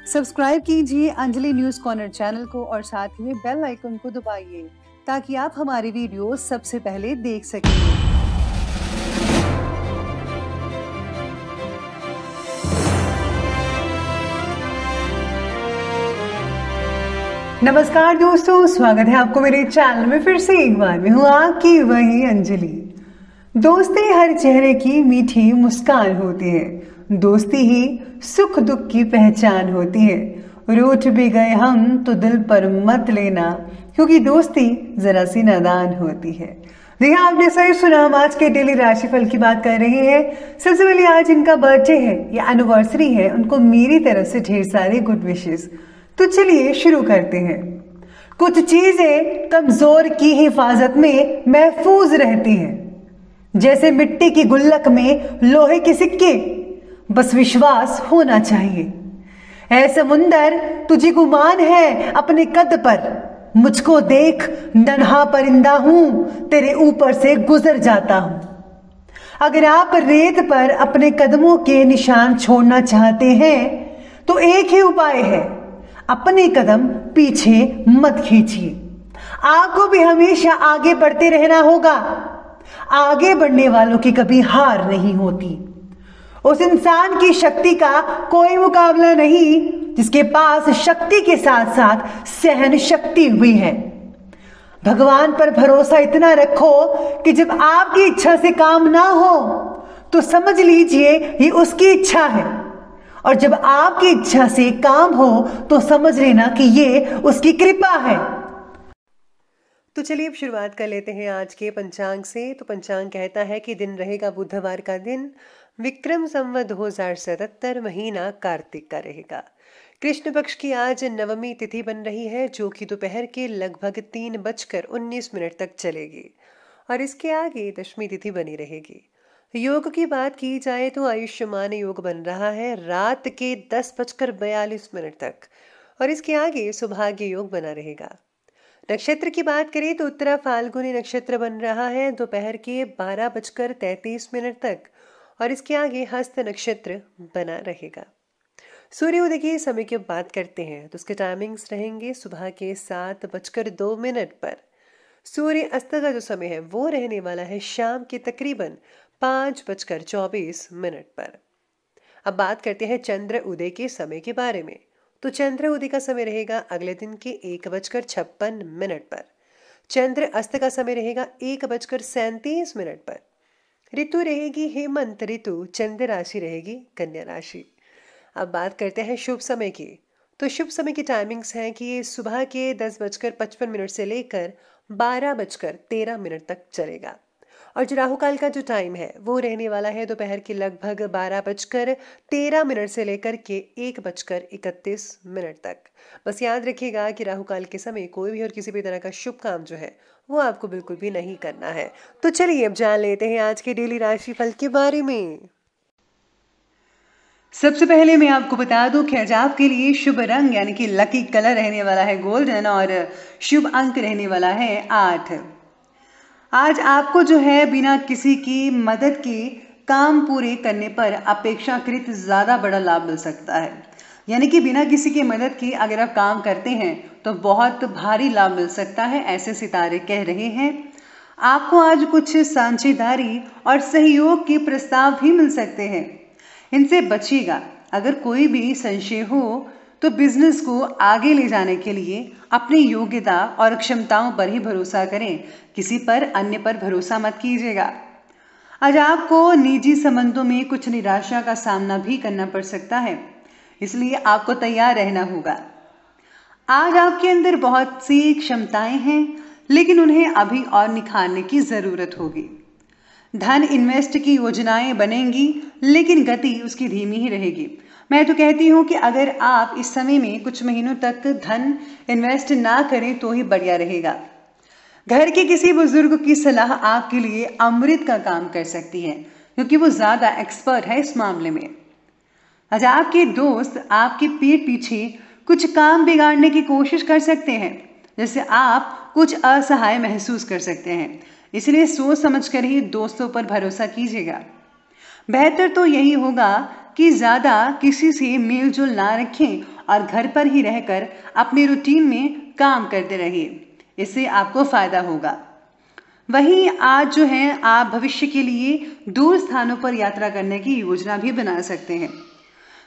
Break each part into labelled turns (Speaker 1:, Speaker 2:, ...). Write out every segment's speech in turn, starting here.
Speaker 1: Subscribe कीजिए Anjali news corner channel को और साथ ही बेल आइकन को दबाइए ताकि आप हमारी वीडियो सबसे पहले देख सकें। नमस्कार दोस्तों, स्वागत है आपको मेरे चैनल में फिर से एक बार। मैं हूँ आपकी वही अंजलि। दोस्ती हर चेहरे की मीठी मुस्कान होती है, दोस्ती ही सुख दुख की पहचान होती है। रूठ भी गए हम तो दिल पर मत लेना, क्योंकि दोस्ती जरा सी नादान होती है। देखिए, आपने सही सुना, हम आज के डेली राशिफल की बात कर रहे हैं। सबसे पहले आज इनका बर्थडे है या एनिवर्सरी है, उनको मेरी तरफ से ढेर सारे गुड विशेस। तो चलिए शुरू करते हैं। कुछ चीजें कमजोर की हिफाजत में महफूज रहती हैं, जैसे मिट्टी की गुल्लक में लोहे के सिक्के। बस विश्वास होना चाहिए। ऐ समुंदर, तुझे गुमान है अपने कद पर, मुझको देख नन्हा परिंदा हूं, तेरे ऊपर से गुजर जाता हूं। अगर आप रेत पर अपने कदमों के निशान छोड़ना चाहते हैं तो एक ही उपाय है, अपने कदम पीछे मत खींचिए। आपको भी हमेशा आगे बढ़ते रहना होगा। आगे बढ़ने वालों की कभी हार नहीं होती। उस इंसान की शक्ति का कोई मुकाबला नहीं जिसके पास शक्ति के साथ साथ सहन शक्ति भी है। भगवान पर भरोसा इतना रखो कि जब आपकी इच्छा से काम ना हो तो समझ लीजिए ये उसकी इच्छा है, और जब आपकी इच्छा से काम हो तो समझ लेना कि ये उसकी कृपा है। तो चलिए अब शुरुआत कर लेते हैं आज के पंचांग से। तो पंचांग कहता है कि दिन रहेगा बुधवार का दिन, विक्रम संवत 2077, महीना कार्तिक का रहेगा। कृष्ण पक्ष की आज नवमी तिथि बन रही है, जो कि दोपहर के लगभग 3:19 तक चलेगी, और इसके आगे दशमी तिथि बनी रहेगी। योग की बात की जाए तो आयुष्मान योग बन रहा है रात के 10:42 तक, और इसके आगे सौभाग्य योग बना रहेगा। नक्षत्र की बात करें तो उत्तरा फाल्गुनी नक्षत्र बन रहा है दोपहर के 12:33 तक, और इसके आगे हस्त नक्षत्र बना रहेगा। सूर्य उदय के समय की बात करते हैं तो उसके टाइमिंग्स रहेंगे सुबह के 7:02 पर। सूर्य अस्त का जो समय है वो रहने वाला है शाम के तकरीबन 5:24 पर। अब बात करते हैं चंद्र उदय के समय के बारे में। तो चंद्र उदय का समय रहेगा अगले दिन के 1:56 पर। चंद्र अस्त का समय रहेगा 1:37 पर। ऋतु रहेगी हेमंत ऋतु, चंद्र राशि रहेगी कन्या राशि। अब बात करते हैं शुभ समय की। तो शुभ समय की टाइमिंग्स हैं कि ये सुबह के 10:55 से लेकर 12:13 तक चलेगा, और जो राहु काल का जो टाइम है वो रहने वाला है दोपहर के लगभग 12:13 से लेकर के 1:31 तक। बस याद रखिएगा कि राहु काल के समय कोई भी और किसी भी तरह का शुभ काम जो है वो आपको बिल्कुल भी नहीं करना है। तो चलिए अब जान लेते हैं आज के डेली राशिफल के बारे में। सबसे पहले मैं आपको बता दूं कि आज आपके लिए शुभ रंग यानी कि लकी कलर रहने वाला है गोल्डन, और शुभ अंक रहने वाला है 8। आज आपको जो है बिना किसी की मदद के काम पूरे करने पर अपेक्षाकृत ज्यादा बड़ा लाभ मिल सकता है। यानी कि बिना किसी की मदद के अगर आप काम करते हैं तो बहुत भारी लाभ मिल सकता है, ऐसे सितारे कह रहे हैं। आपको आज कुछ साझेदारी और सहयोग के प्रस्ताव भी मिल सकते हैं, इनसे बचिएगा। अगर कोई भी संशय हो तो बिजनेस को आगे ले जाने के लिए अपनी योग्यता और क्षमताओं पर ही भरोसा करें, किसी पर अन्य पर भरोसा मत कीजिएगा। आज आपको निजी संबंधों में कुछ निराशा का सामना भी करना पड़ सकता है, इसलिए आपको तैयार रहना होगा। आज आपके अंदर बहुत सी क्षमताएं हैं, लेकिन उन्हें अभी और निखारने की जरूरत होगी। धन इन्वेस्ट की योजनाएं बनेंगी, लेकिन गति उसकी धीमी ही रहेगी। मैं तो कहती हूं कि अगर आप इस समय में कुछ महीनों तक धन इन्वेस्ट ना करें तो ही बढ़िया रहेगा। घर के किसी बुजुर्ग की सलाह आपके लिए अमृत का काम कर सकती है, क्योंकि वो ज्यादा एक्सपर्ट है इस मामले में। आज आपके दोस्त आपके पीठ पीछे कुछ काम बिगाड़ने की कोशिश कर सकते हैं, जैसे आप कुछ असहाय महसूस कर सकते हैं। इसलिए सोच समझकर ही दोस्तों पर भरोसा कीजिएगा। बेहतर तो यही होगा कि ज्यादा किसी से मेल जोल ना रखें और घर पर ही रहकर अपने रूटीन में काम करते रहिए, इससे आपको फायदा होगा। वहीं आज जो है आप भविष्य के लिए दूर स्थानों पर यात्रा करने की योजना भी बना सकते हैं,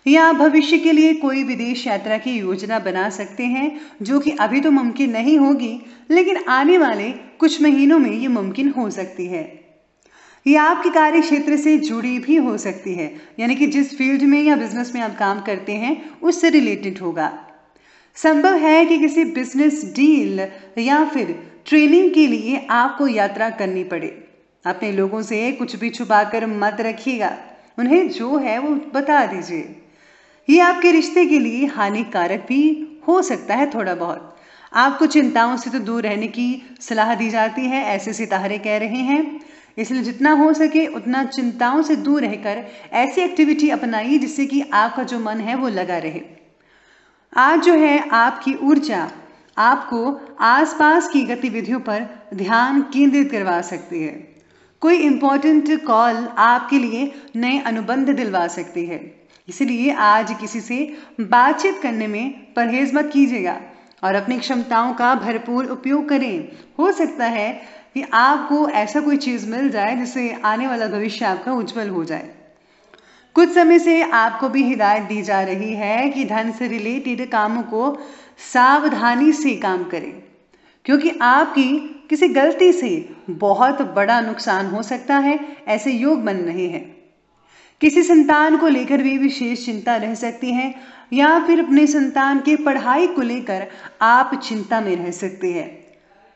Speaker 1: या भविष्य के लिए कोई विदेश यात्रा की योजना बना सकते हैं, जो कि अभी तो मुमकिन नहीं होगी, लेकिन आने वाले कुछ महीनों में ये मुमकिन हो सकती है। ये आपके कार्य क्षेत्र से जुड़ी भी हो सकती है, यानी कि जिस फील्ड में या बिजनेस में आप काम करते हैं उससे रिलेटेड होगा। संभव है कि किसी बिजनेस डील या फिर ट्रेनिंग के लिए आपको यात्रा करनी पड़े। अपने लोगों से कुछ भी छुपाकर मत रखिएगा, उन्हें जो है वो बता दीजिए। ये आपके रिश्ते के लिए हानिकारक भी हो सकता है थोड़ा बहुत। आपको चिंताओं से तो दूर रहने की सलाह दी जाती है, ऐसे सितारे कह रहे हैं। इसलिए जितना हो सके उतना चिंताओं से दूर रहकर ऐसी एक्टिविटी अपनाइए जिससे कि आपका जो मन है वो लगा रहे। आज जो है आपकी ऊर्जा आपको आसपास की गतिविधियों पर ध्यान केंद्रित करवा सकती है। कोई इंपॉर्टेंट कॉल आपके लिए नए अनुबंध दिलवा सकती है, इसलिए आज किसी से बातचीत करने में परहेज मत कीजिएगा और अपनी क्षमताओं का भरपूर उपयोग करें। हो सकता है कि आपको ऐसा कोई चीज मिल जाए जिससे आने वाला भविष्य आपका उज्जवल हो जाए। कुछ समय से आपको भी हिदायत दी जा रही है कि धन से रिलेटेड कामों को सावधानी से काम करें, क्योंकि आपकी किसी गलती से बहुत बड़ा नुकसान हो सकता है, ऐसे योग बन रहे हैं। किसी संतान को लेकर भी विशेष चिंता रह सकती है, या फिर अपने संतान के पढ़ाई को लेकर आप चिंता में रह सकते हैं।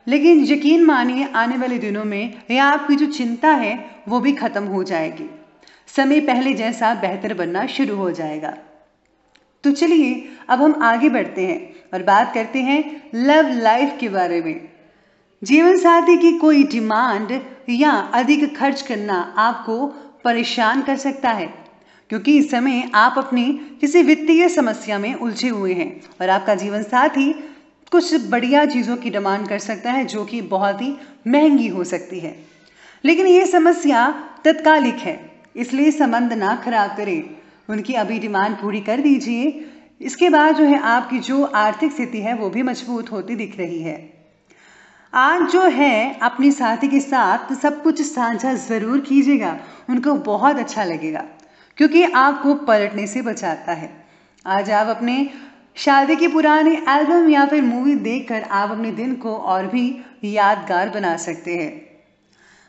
Speaker 1: लेकिन यकीन मानिए आने वाले दिनों में यह आपकी जो चिंता है वो भी खत्म हो जाएगी। समय पहले जैसा बेहतर बनना शुरू हो जाएगा। तो चलिए अब हम आगे बढ़ते हैं और बात करते हैं लव लाइफ के बारे में। जीवन साथी की कोई डिमांड या अधिक खर्च करना आपको परेशान कर सकता है, क्योंकि इस समय आप अपनी किसी वित्तीय समस्या में उलझे हुए हैं और आपका जीवन साथी कुछ बढ़िया चीज़ों की डिमांड कर सकता है जो कि बहुत ही महंगी हो सकती है। लेकिन ये समस्या तत्कालिक है, इसलिए संबंध ना खराब करें, उनकी अभी डिमांड पूरी कर दीजिए। इसके बाद जो है आपकी जो आर्थिक स्थिति है वो भी मजबूत होती दिख रही है। आज जो है अपने साथी के साथ सब कुछ साझा जरूर कीजिएगा, उनको बहुत अच्छा लगेगा, क्योंकि आपको पलटने से बचाता है। आज आप अपने शादी की पुरानी एल्बम या फिर मूवी देखकर आप अपने दिन को और भी यादगार बना सकते हैं।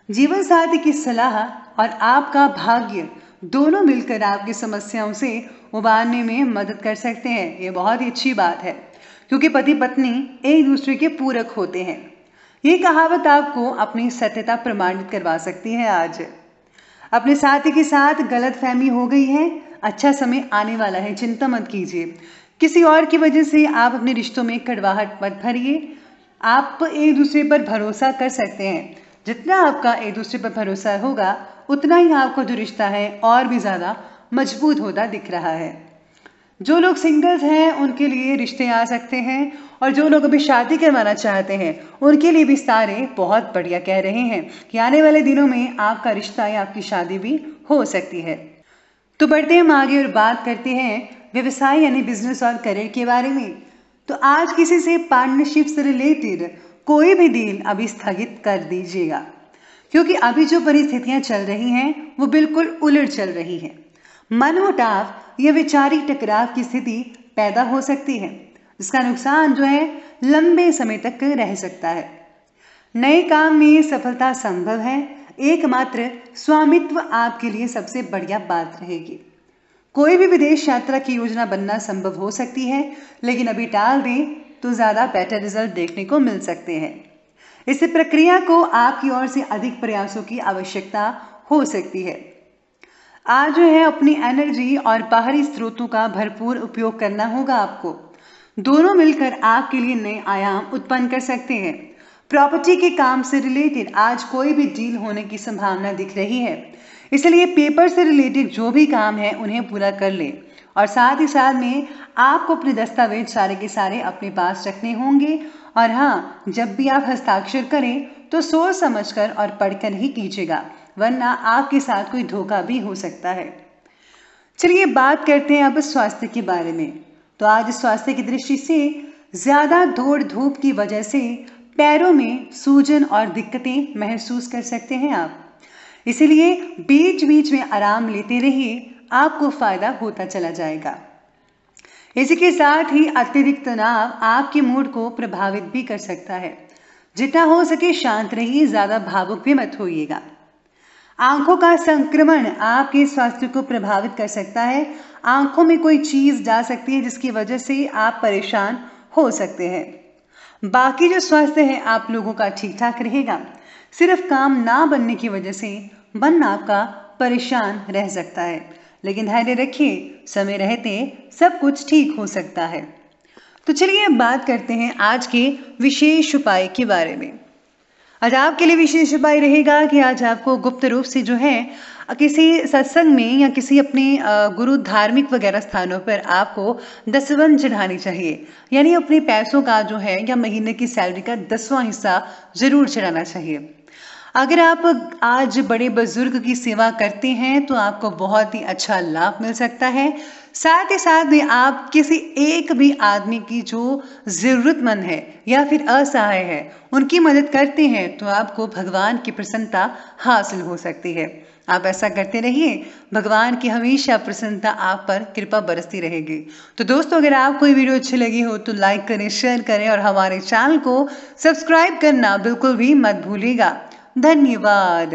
Speaker 1: जीवन साथी की सलाह और आपका भाग्य दोनों मिलकर आपकी समस्याओं से उबारने में मदद कर सकते हैं। ये बहुत ही अच्छी बात है, क्योंकि पति पत्नी एक दूसरे के पूरक होते हैं। ये कहावत आपको अपनी सत्यता प्रमाणित करवा सकती है। आज अपने साथी के साथ गलतफहमी हो गई है, अच्छा समय आने वाला है, चिंता मत कीजिए। किसी और की वजह से आप अपने रिश्तों में कड़वाहट मत भरिए। आप एक दूसरे पर भरोसा कर सकते हैं। जितना आपका एक दूसरे पर भरोसा होगा उतना ही आपका जो रिश्ता है और भी ज़्यादा मजबूत होता दिख रहा है। जो लोग सिंगल्स हैं उनके लिए रिश्ते आ सकते हैं, और जो लोग अभी शादी करवाना चाहते हैं उनके लिए भी सारे बहुत बढ़िया कह रहे हैं कि आने वाले दिनों में आपका रिश्ता या आपकी शादी भी हो सकती है। तो बढ़ते हम आगे और बात करते हैं व्यवसाय यानी बिजनेस और करियर के बारे में। तो आज किसी से पार्टनरशिप से रिलेटेड कोई भी डील अभी स्थगित कर दीजिएगा, क्योंकि अभी जो परिस्थितियां चल रही हैं वो बिल्कुल उलट चल रही हैं। मनमुटाव या वैचारिक टकराव की स्थिति पैदा हो सकती है, जिसका नुकसान जो है लंबे समय तक रह सकता है। नए काम में सफलता संभव है, एकमात्र स्वामित्व आपके लिए सबसे बढ़िया बात रहेगी। कोई भी विदेश यात्रा की योजना बनना संभव हो सकती है, लेकिन अभी टाल दें तो ज़्यादा बेटर रिजल्ट देखने को मिल सकते हैं। इस प्रक्रिया को आपकी ओर से अधिक प्रयासों की आवश्यकता हो सकती है। आज जो है अपनी एनर्जी और बाहरी स्रोतों का भरपूर उपयोग करना होगा आपको। दोनों मिलकर आपके लिए नए आयाम उत्पन्न कर सकते हैं। प्रॉपर्टी के काम से रिलेटेड आज कोई भी डील होने की संभावना दिख रही है, इसलिए पेपर से रिलेटेड जो भी काम है उन्हें पूरा कर लें, और साथ ही साथ में आपको अपने दस्तावेज सारे के सारे अपने पास रखने होंगे। और हाँ, जब भी आप हस्ताक्षर करें तो सोच समझकर और पढ़कर ही कीजिएगा, वरना आपके साथ कोई धोखा भी हो सकता है। चलिए बात करते हैं अब स्वास्थ्य के बारे में। तो आज स्वास्थ्य की दृष्टि से ज्यादा दौड़ धूप की वजह से पैरों में सूजन और दिक्कतें महसूस कर सकते हैं आप। इसीलिए बीच बीच में आराम लेते रहिए, आपको फायदा होता चला जाएगा। इसी के साथ ही अतिरिक्त तनाव आपके मूड को प्रभावित भी कर सकता है। जितना हो सके शांत रहिए, ज्यादा भावुक भी मत होइएगा। आंखों का संक्रमण आपके स्वास्थ्य को प्रभावित कर सकता है। आंखों में कोई चीज जा सकती है जिसकी वजह से आप परेशान हो सकते हैं। बाकी जो स्वास्थ्य है आप लोगों का ठीक ठाक रहेगा। सिर्फ काम ना बनने की वजह से मन आपका परेशान रह सकता है, लेकिन धैर्य रखिए, समय रहते सब कुछ ठीक हो सकता है। तो चलिए अब बात करते हैं आज के विशेष उपाय के बारे में। आज आपके लिए विशेष उपाय रहेगा कि आज आपको गुप्त रूप से जो है किसी सत्संग में या किसी अपने गुरु धार्मिक वगैरह स्थानों पर आपको दसवन चढ़ानी चाहिए। यानी अपने पैसों का जो है या महीने की सैलरी का 10वां हिस्सा जरूर चढ़ाना चाहिए। अगर आप आज बड़े बुजुर्ग की सेवा करते हैं तो आपको बहुत ही अच्छा लाभ मिल सकता है। साथ ही साथ में आप किसी एक भी आदमी की जो जरूरतमंद है या फिर असहाय है उनकी मदद करते हैं तो आपको भगवान की प्रसन्नता हासिल हो सकती है। आप ऐसा करते रहिए, भगवान की हमेशा प्रसन्नता आप पर कृपा बरसती रहेगी। तो दोस्तों, अगर आपको ये वीडियो अच्छी लगी हो तो लाइक करें, शेयर करें और हमारे चैनल को सब्सक्राइब करना बिल्कुल भी मत भूलिएगा। धन्यवाद।